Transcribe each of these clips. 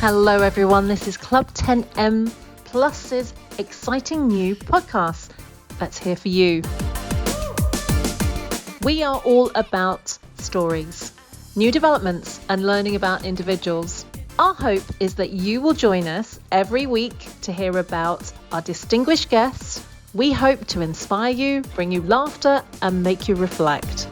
Hello everyone, this is Club 10M Plus's exciting new podcast that's here for you. We are all about stories, new developments and learning about individuals. Our hope is that you will join us every week to hear about our distinguished guests. We hope to inspire you, bring you laughter and make you reflect.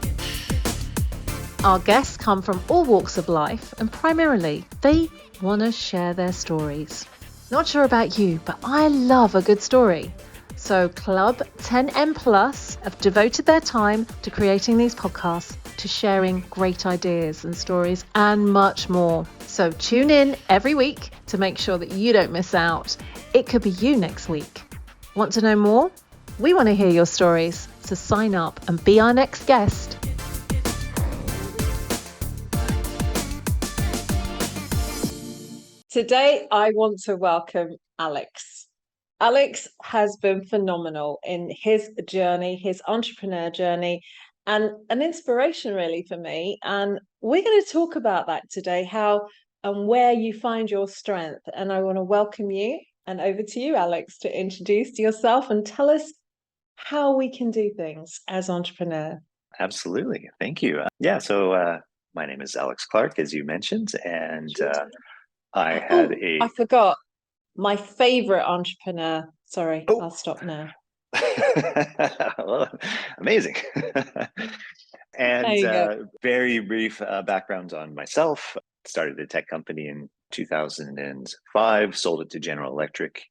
Our guests come from all walks of life and primarily they want to share their stories. Not sure about you, but I love a good story. So Club 10M Plus have devoted their time to creating these podcasts, to sharing great ideas and stories and much more. So tune in every week to make sure that you don't miss out. It could be you next week. Want to know more? We want to hear your stories. So sign up and be our next guest. Today, I want to welcome Alex. Alex has been phenomenal in his journey, his entrepreneur journey, and an inspiration really for me. And we're going to talk about that today, how and where you find your strength. And I want to welcome you and over to you, Alex, to introduce yourself and tell us how we can do things as entrepreneur. Absolutely. Thank you. So my name is Alex Clark, as you mentioned, and I forgot my favorite entrepreneur. Sorry, I'll stop now. Well, amazing. And very brief background on myself. Started a tech company in 2005, sold it to General Electric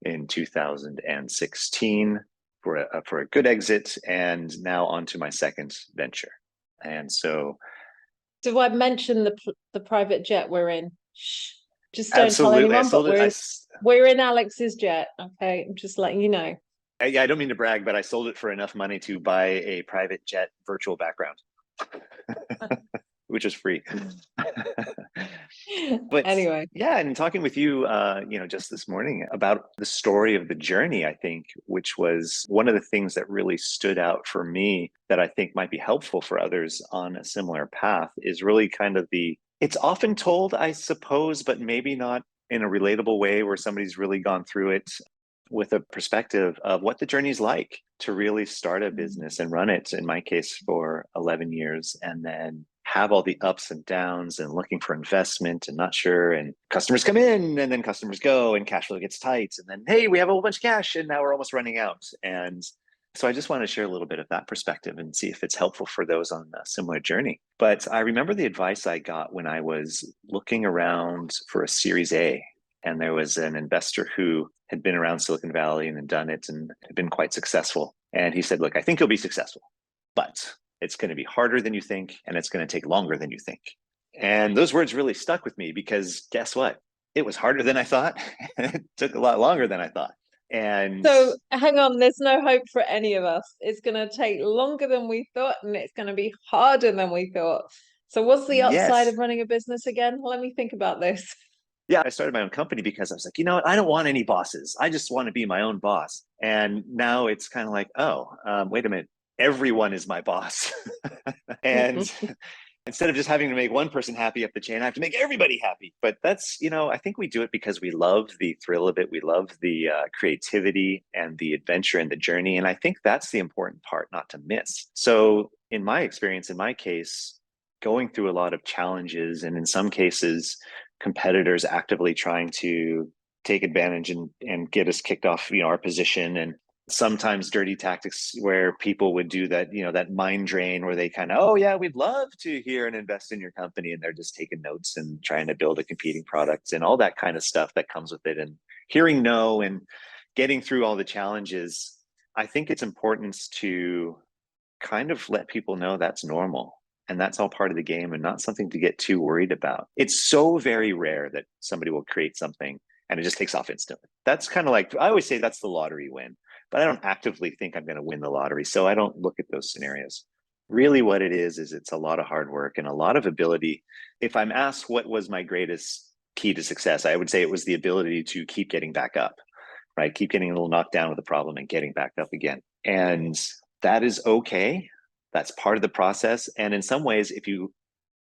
in 2016 for a good exit, and now on to my second venture. And so, do I mention the private jet we're in? Shh. Just don't absolutely. tell anyone, but we're in Alex's jet. Okay, I'm just letting you know. Yeah, I don't mean to brag, but I sold it for enough money to buy a private jet virtual background, which is free. But anyway, yeah, and talking with you, just this morning about the story of the journey, I think, which was one of the things that really stood out for me that I think might be helpful for others on a similar path is really kind of it's often told, I suppose, but maybe not in a relatable way where somebody's really gone through it with a perspective of what the journey is like to really start a business and run it, in my case, for 11 years, and then have all the ups and downs and looking for investment and not sure, and customers come in and then customers go and cash flow gets tight. And then, hey, we have a whole bunch of cash and now we're almost running out. And so I just want to share a little bit of that perspective and see if it's helpful for those on a similar journey. But I remember the advice I got when I was looking around for a Series A, and there was an investor who had been around Silicon Valley and had done it and had been quite successful. And he said, look, I think you'll be successful, but it's going to be harder than you think, and it's going to take longer than you think. And those words really stuck with me because guess what? It was harder than I thought. It took a lot longer than I thought. And so hang on, there's no hope for any of us. It's going to take longer than we thought, and it's going to be harder than we thought. So what's the upside of running a business again? Let me think about this. Yeah, I started my own company because I was like, you know what? I don't want any bosses. I just want to be my own boss. And now it's kind of like, wait a minute. Everyone is my boss. And instead of just having to make one person happy up the chain, I have to make everybody happy. But that's, I think we do it because we love the thrill of it. We love the creativity and the adventure and the journey. And I think that's the important part not to miss. So in my experience, in my case, going through a lot of challenges, and in some cases, competitors actively trying to take advantage and get us kicked off, our position, and sometimes dirty tactics where people would do that, that mind drain where they kind of, oh yeah, we'd love to hear and invest in your company. And they're just taking notes and trying to build a competing product and all that kind of stuff that comes with it. And hearing no and getting through all the challenges, I think it's important to kind of let people know that's normal. And that's all part of the game and not something to get too worried about. It's so very rare that somebody will create something and it just takes off instantly. That's kind of like, I always say that's the lottery win, but I don't actively think I'm going to win the lottery. So I don't look at those scenarios. Really what it is it's a lot of hard work and a lot of ability. If I'm asked what was my greatest key to success, I would say it was the ability to keep getting back up, right? Keep getting a little knocked down with the problem and getting back up again. And that is okay. That's part of the process. And in some ways, if you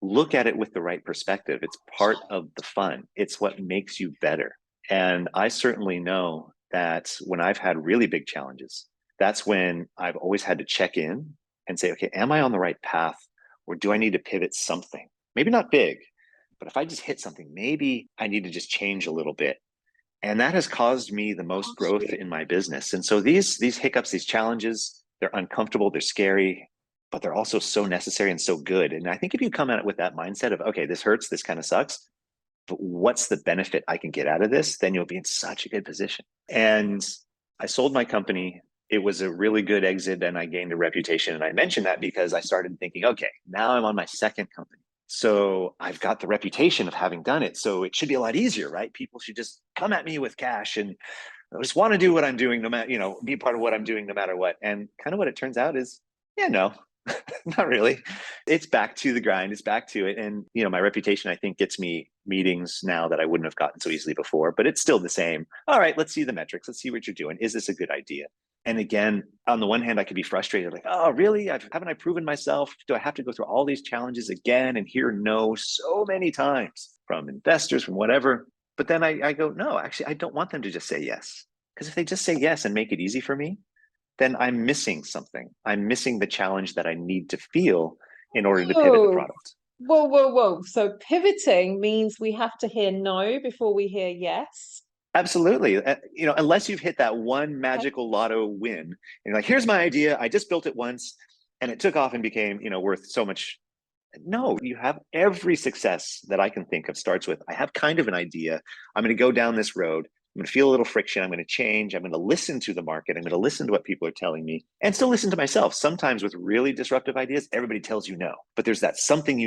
look at it with the right perspective. It's part of the fun. It's what makes you better. And I certainly know that when I've had really big challenges, that's when I've always had to check in and say, okay, am I on the right path? Or do I need to pivot something? Maybe not big, but if I just hit something, maybe I need to just change a little bit. And that has caused me the most growth in my business. And so these hiccups, these challenges, they're uncomfortable, they're scary, but they're also so necessary and so good. And I think if you come at it with that mindset of, okay, this hurts, this kind of sucks, but what's the benefit I can get out of this? Then you'll be in such a good position. And I sold my company. It was a really good exit and I gained a reputation. And I mentioned that because I started thinking, okay, now I'm on my second company. So I've got the reputation of having done it. So it should be a lot easier, right? People should just come at me with cash and I just want to do what I'm doing, no matter, be part of what I'm doing, no matter what. And kind of what it turns out is, yeah, no, not really. It's back to the grind. It's back to it. And, my reputation, I think, gets me meetings now that I wouldn't have gotten so easily before, but it's still the same. All right, let's see the metrics. Let's see what you're doing. Is this a good idea? And again, on the one hand, I could be frustrated, like, oh, really? Haven't I proven myself? Do I have to go through all these challenges again and hear no so many times from investors, from whatever? But then I go, no, actually, I don't want them to just say yes. Because if they just say yes and make it easy for me, then I'm missing something. I'm missing the challenge that I need to feel in order to pivot the product. Whoa. So pivoting means we have to hear no before we hear yes. Absolutely. Unless you've hit that one magical lotto win, and you're like, here's my idea. I just built it once and it took off and became, worth so much. No, you have every success that I can think of starts with, I have kind of an idea. I'm going to go down this road. I'm going to feel a little friction. I'm going to change. I'm going to listen to the market. I'm going to listen to what people are telling me and still listen to myself. Sometimes with really disruptive ideas, everybody tells you no, but there's that something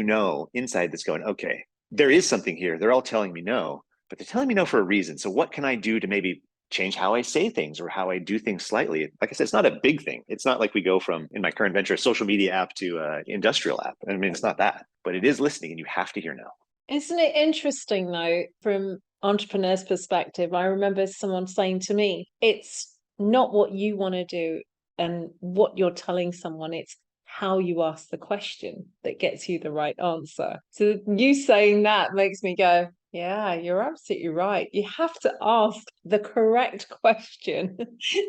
inside that's going, okay, there is something here. They're all telling me no, but they're telling me no for a reason. So what can I do to maybe change how I say things or how I do things slightly? Like I said, it's not a big thing. It's not like we go from, in my current venture, a social media app to an industrial app. I mean, it's not that, but it is listening and you have to hear no. Isn't it interesting though, from entrepreneur's perspective? I remember someone saying to me, it's not what you want to do and what you're telling someone, it's how you ask the question that gets you the right answer. So you saying that makes me go, yeah, you're absolutely right. You have to ask the correct question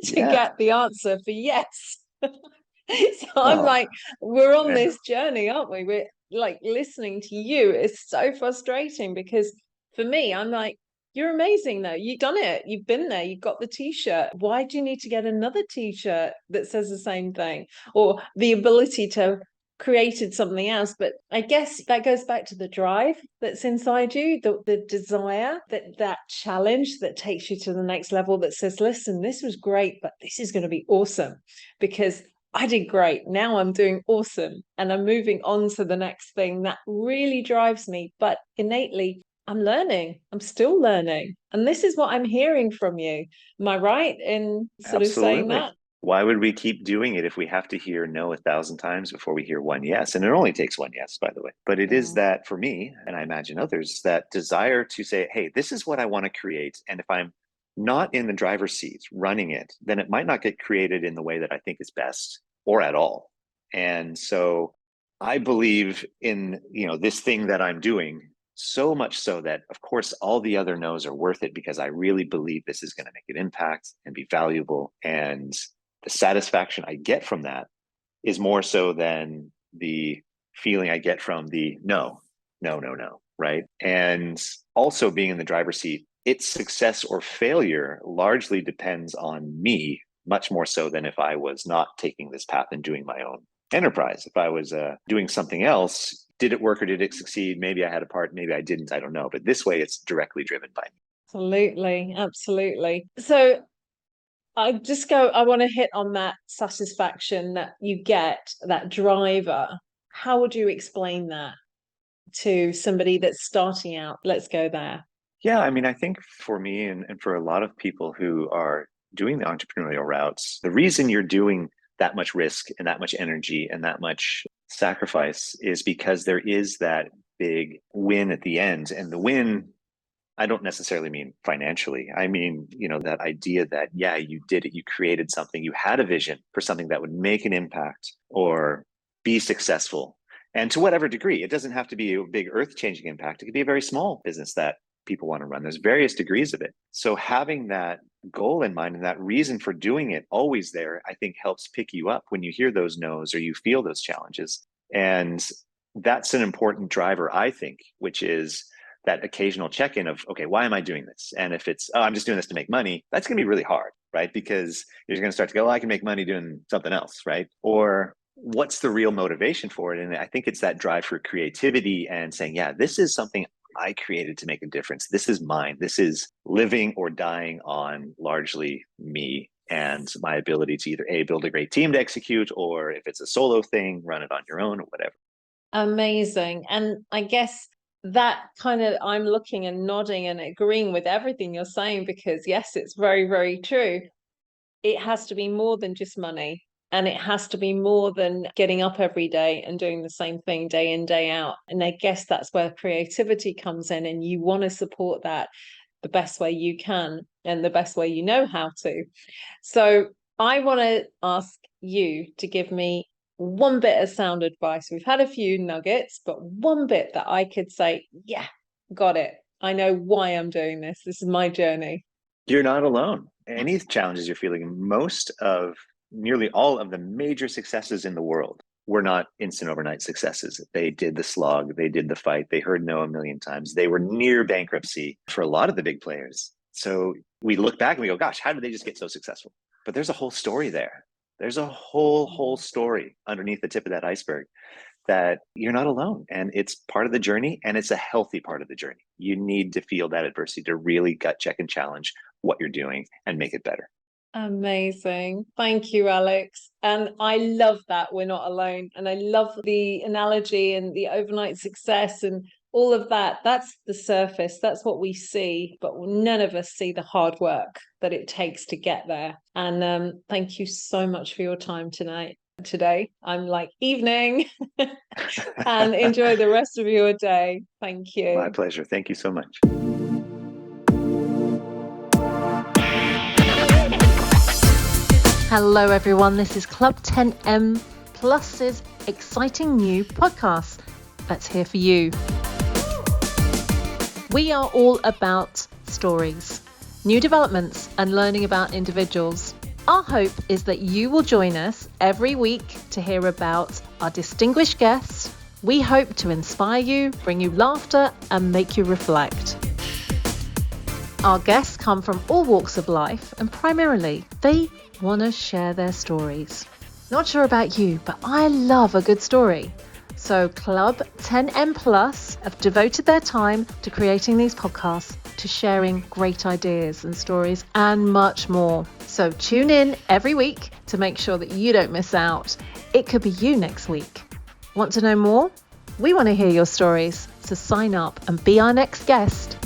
to get the answer for yes. So I'm like, we're on this journey, aren't we? We're like, listening to you is so frustrating because for me, I'm like, you're amazing though. You've done it. You've been there. You've got the t-shirt. Why do you need to get another t-shirt that says the same thing? Or the ability to created something else. But I guess that goes back to the drive that's inside you, the desire, that challenge that takes you to the next level, that says, listen, this was great, but this is going to be awesome because I did great. Now I'm doing awesome and I'm moving on to the next thing. That really drives me. But innately, I'm learning. I'm still learning. And this is what I'm hearing from you. Am I right in sort of saying that? Why would we keep doing it if we have to hear no 1,000 times before we hear one yes? And it only takes one yes, by the way. But it is that for me, and I imagine others, that desire to say, hey, this is what I want to create. And if I'm not in the driver's seat running it, then it might not get created in the way that I think is best or at all. And so I believe in, this thing that I'm doing so much so that, of course, all the other no's are worth it because I really believe this is going to make an impact and be valuable. And the satisfaction I get from that is more so than the feeling I get from the no, right? And also being in the driver's seat, its success or failure largely depends on me, much more so than if I was not taking this path and doing my own enterprise. If I was doing something else, did it work or did it succeed? Maybe I had a part, maybe I didn't, I don't know. But this way, it's directly driven by me. Absolutely. So I want to hit on that satisfaction that you get, that driver. How would you explain that to somebody that's starting out? Let's go there. Yeah, I mean, I think for me and for a lot of people who are doing the entrepreneurial routes, the reason you're doing that much risk and that much energy and that much sacrifice is because there is that big win at the end. And the win, I don't necessarily mean financially. I mean, that idea that, yeah, you did it, you created something, you had a vision for something that would make an impact or be successful. And to whatever degree, it doesn't have to be a big earth-changing impact. It could be a very small business that people want to run. There's various degrees of it. So having that goal in mind and that reason for doing it always there, I think helps pick you up when you hear those no's or you feel those challenges. And that's an important driver, I think, which is that occasional check-in of, okay, why am I doing this? And if it's, oh, I'm just doing this to make money, that's going to be really hard, right? Because you're going to start to go, well, I can make money doing something else, right? Or what's the real motivation for it? And I think it's that drive for creativity and saying, yeah, this is something I created to make a difference. This is mine. This is living or dying on largely me and my ability to either A, build a great team to execute, or if it's a solo thing, run it on your own or whatever. Amazing. And I guess that kind of, I'm looking and nodding and agreeing with everything you're saying, because yes, it's very, very true. It has to be more than just money. And it has to be more than getting up every day and doing the same thing day in, day out. And I guess that's where creativity comes in, and you want to support that the best way you can and the best way you know how to. So I want to ask you to give me one bit of sound advice. We've had a few nuggets, but one bit that I could say, yeah, got it. I know why I'm doing this. This is my journey. You're not alone. Any challenges you're feeling, nearly all of the major successes in the world were not instant overnight successes. They did the slog, they did the fight, they heard no a million times. They were near bankruptcy for a lot of the big players. So we look back and we go, gosh, how did they just get so successful? But there's a whole story there. There's a whole story underneath the tip of that iceberg that you're not alone. And it's part of the journey, and it's a healthy part of the journey. You need to feel that adversity to really gut check and challenge what you're doing and make it better. Amazing. Thank you, Alex. And I love that we're not alone. And I love the analogy and the overnight success and all of that. That's the surface. That's what we see, but none of us see the hard work that it takes to get there. And thank you so much for your time today. I'm like evening and enjoy the rest of your day. Thank you. My pleasure. Thank you so much. Hello, everyone. This is Club 10M Plus's exciting new podcast that's here for you. We are all about stories, new developments, and learning about individuals. Our hope is that you will join us every week to hear about our distinguished guests. We hope to inspire you, bring you laughter, and make you reflect. Our guests come from all walks of life, and primarily they want to share their stories. Not sure about you, but I love a good story. So Club 10M Plus have devoted their time to creating these podcasts, to sharing great ideas and stories, and much more. So tune in every week to make sure that you don't miss out. It could be you next week. Want to know more? We want to hear your stories. So sign up and be our next guest.